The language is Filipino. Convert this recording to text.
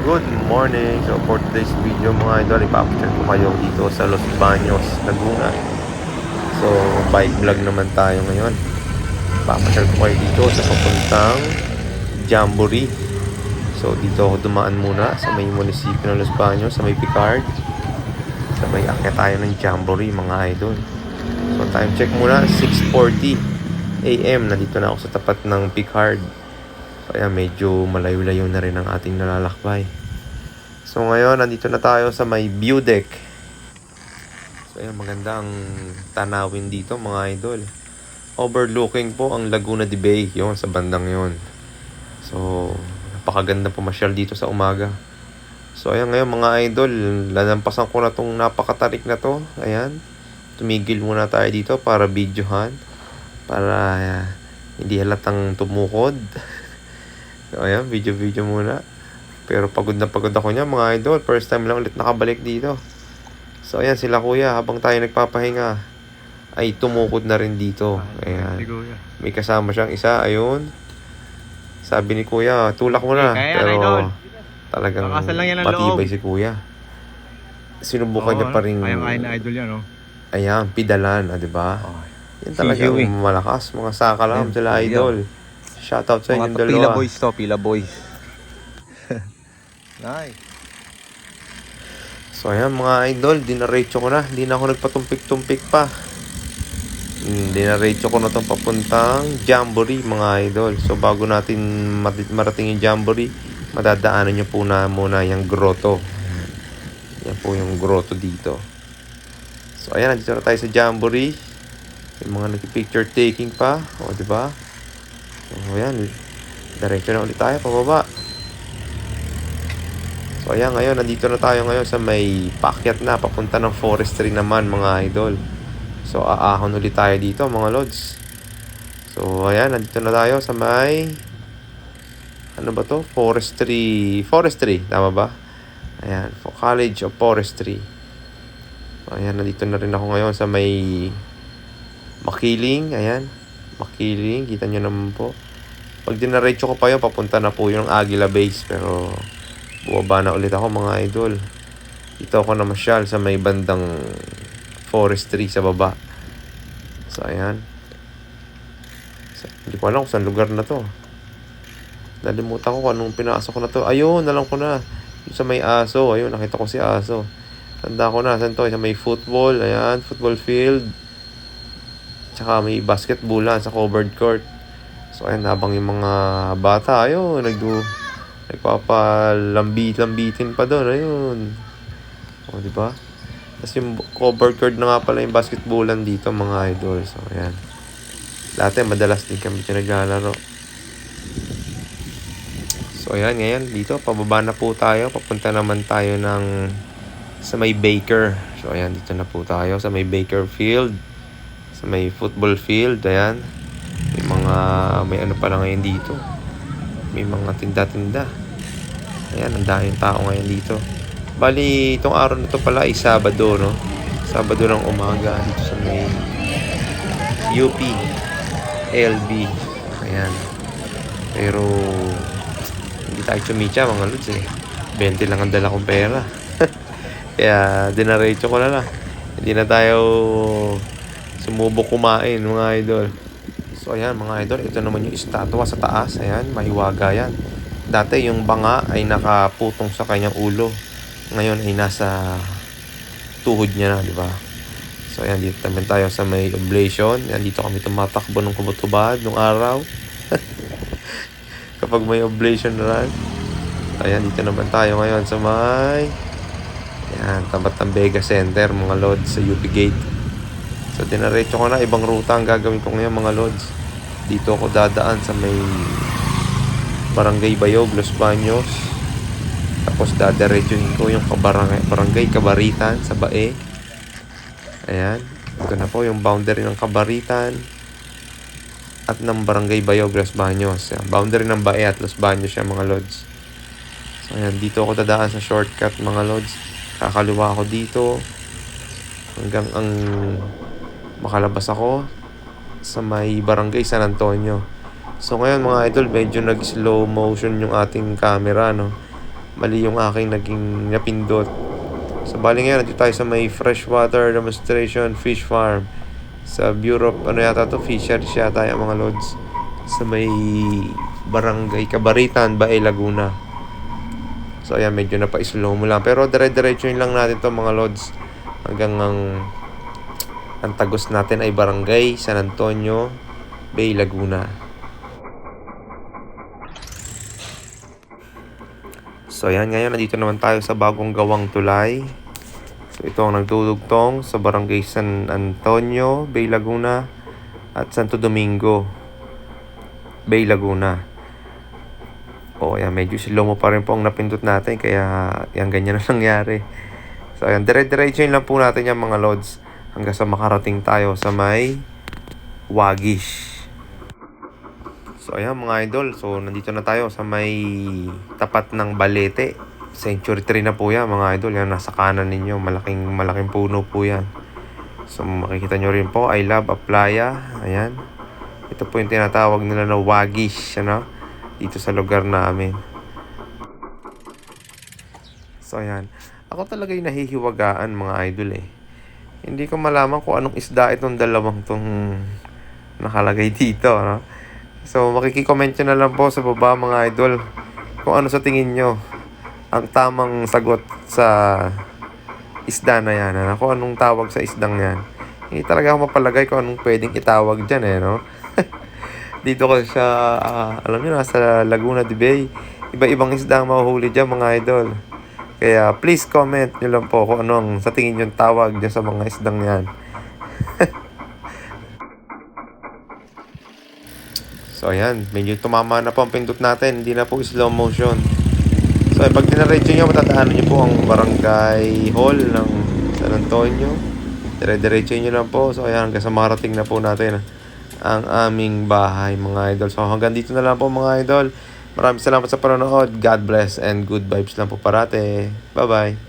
Good morning! So for today's video mga idol, ipapashare ko kayo dito sa Los Baños, Laguna. So bike vlog naman tayo ngayon. Ipapashare ko kayo dito sa papuntang Jamboree. So dito ako dumaan muna sa may munisipyo ng Los Baños, sa may Picard. Sa may akyat tayo ng Jamboree mga idol. So time check muna, 6:40 AM. Nandito na ako sa tapat ng Picard. Kaya medyo malayo-layo na rin ang ating nalalakbay. So ngayon, nandito na tayo sa may view deck. So ayan, maganda ang tanawin dito mga idol. Overlooking po ang Laguna de Bay, yon sa bandang yon. So napakaganda pumasyal dito sa umaga. So ayan ngayon mga idol, lalampasan ko na tong napakatarik na to. Ayan, tumigil muna tayo dito para videohan. Para hindi halatang tumukod. So ayan, video muna. Pero pagod na pagod ako niya mga idol. First time lang ulit nakabalik dito. So ayan sila kuya, habang tayo nagpapahinga ay tumukod na rin dito. Ayan. May kasama siyang isa, ayun. Sabi ni kuya, tulak mo na. Pero talagang patibay si kuya. Sinubukan niya pa rin. Kaya na idol yan, oh. Ayan, pidalan, di ba? Yan talagang malakas. Mga sakalam sila idol. Shoutout sa inyong dalawa. Pila boys to, pila boys. Nice. So ayan mga idol, dinaretso ko na. Hindi na ako nagpatumpik-tumpik pa. Dinaretso ko na itong papuntang Jamboree mga idol. So bago natin marating yung Jamboree, madadaanan nyo po na muna yung grotto. Yan po yung grotto dito. So ayan, nandito na tayo sa Jamboree. Yung mga nag-picture taking pa. O diba? So ayan, diretso na ulit tayo pababa. So ayan, ngayon nandito na tayo ngayon sa may paakyat na papunta ng forestry naman mga idol. So aahon ulit tayo dito mga lods. So ayan, nandito na tayo sa may ano ba to? Forestry, tama ba? Ayan, College of Forestry. So ayan, nandito na rin ako ngayon sa may Makiling. Ayan, Makiling, kita nyo naman po. Pag dinaretso ko pa yun, papunta na po yung Aguila Base. Pero buwaba na ulit ako mga idol. Dito ako namasyal sa may bandang forestry sa baba. So ayan, hindi ko alam kung saan lugar na to. Nalimutan ko kung anong pinasok ko na to. Ayun, alam ko na. Yung sa may aso. Ayun, nakita ko si aso. Tanda ko na. Saan to? Sa may football. Ayan, football field. Tsaka may basketballan sa covered court. So ayan, habang yung mga bata, ayun, nagpapalambitin pa doon, ayun. O, di ba? Tapos yung covered court na nga pala yung basketballan dito, mga idol. So ayan. Dati madalas din kami naglalaro. So ayan, ngayon dito, pababa na po tayo. Papunta naman tayo sa may Baker. So ayan, dito na po tayo sa may Baker Field. Sa may football field, ayan. May ano pala ngayon dito. May mga tinda-tinda. Ayan, ang daming tao ngayon dito. Bali, itong araw na to pala ay Sabado, no? Sabado ng umaga dito sa may UP LB. Ayan. Pero hindi tayo chumicha mga lods eh. 20 lang ang dala kong pera. Kaya dinaretso ko na lang. Hindi na tayo sumubok kumain mga idol. So ayan mga idol, ito naman yung estatwa sa taas. Ayan, mahiwaga yan. Dati yung banga ay nakaputong sa kanyang ulo. Ngayon ay nasa tuhod niya na, di ba? So ayan, dito naman tayo sa may oblation. Ayan, dito kami tumatakbo ng kubot-kubad nung araw. Kapag may oblation na lang. Ayan, dito naman tayo ngayon sa may ayan, tapat ng Vega Center mga lods sa UP Gate. So dinaretso ko na, ibang ruta ang gagawin ko ngayon mga lods. Dito ako dadaan sa may Barangay Bayog, Los Baños. Tapos dadiretsuhin ko yung Barangay Cabaritan sa Bae. Ayan, ito na po yung boundary ng Cabaritan at ng Barangay Bayog, Los Baños. Ayan, boundary ng Bae at Los Baños yan mga lods. So ayan, dito ako dadaan sa shortcut mga lods. Kakaliwa ako dito hanggang ang makalabas ako sa may Barangay San Antonio. So ngayon mga idol, medyo nag-slow motion yung ating camera, no? Mali yung aking naging napindot. So bali ngayon, nandito tayo sa may freshwater demonstration fish farm. Sa Bureau of, ano yata to, fisheries yata yung mga lods. Sa may Barangay Cabaritan, Bae, Laguna. So ayan, medyo napa-slow mo lang. Pero dire-diretso yun lang natin to mga lods. Hanggang ang tagos natin ay Barangay San Antonio, Bay, Laguna. So ayan, ngayon nandito naman tayo sa bagong gawang tulay. So ito ang nagdudugtong sa Barangay San Antonio, Bay, Laguna at Santo Domingo, Bay, Laguna. O ayan, medyo slow mo pa rin po ang napindot natin, kaya yan, ganyan na nangyari. So ayan, dire-diretso lang po natin yung mga loads hanggang sa makarating tayo sa may Wagish. So ayan mga idol, so nandito na tayo sa may tapat ng Balete. Century 3 na po yan mga idol. Yan, nasa kanan ninyo, malaking puno po yan. So makikita nyo rin po, I Love Aplaya. Ayan, ito po yung tinatawag nila na Wagish, ano, dito sa lugar namin. So ayan, ako talaga yung nahihiwagaan mga idol eh. Hindi ko malaman kung anong isda itong dalawang tong nakalagay dito, no? So makikicomment nyo na lang po sa baba mga idol kung ano sa tingin nyo ang tamang sagot sa isda na yan, ano? Kung anong tawag sa isdang yan. Hindi talaga ako mapalagay kung anong pwedeng itawag dyan eh, no? Dito ko sa, alam nyo, nasa Laguna de Bay. Iba-ibang isda ang mahuhuli dyan mga idol. Kaya please comment nyo lang po kung anong sa tingin yung tawag dyan sa mga isdang yan. So ayan, medyo tumama na po ang pindot natin. Hindi na po slow motion. So pag dinaretso nyo, matadaanan nyo po ang barangay hall ng San Antonio. Dire-diretso nyo lang po. So ayan, hanggang sa marating na po natin ang aming bahay mga idol. So hanggang dito na lang po mga idol. Maraming salamat sa panonood. God bless and good vibes lang po parate. Bye bye.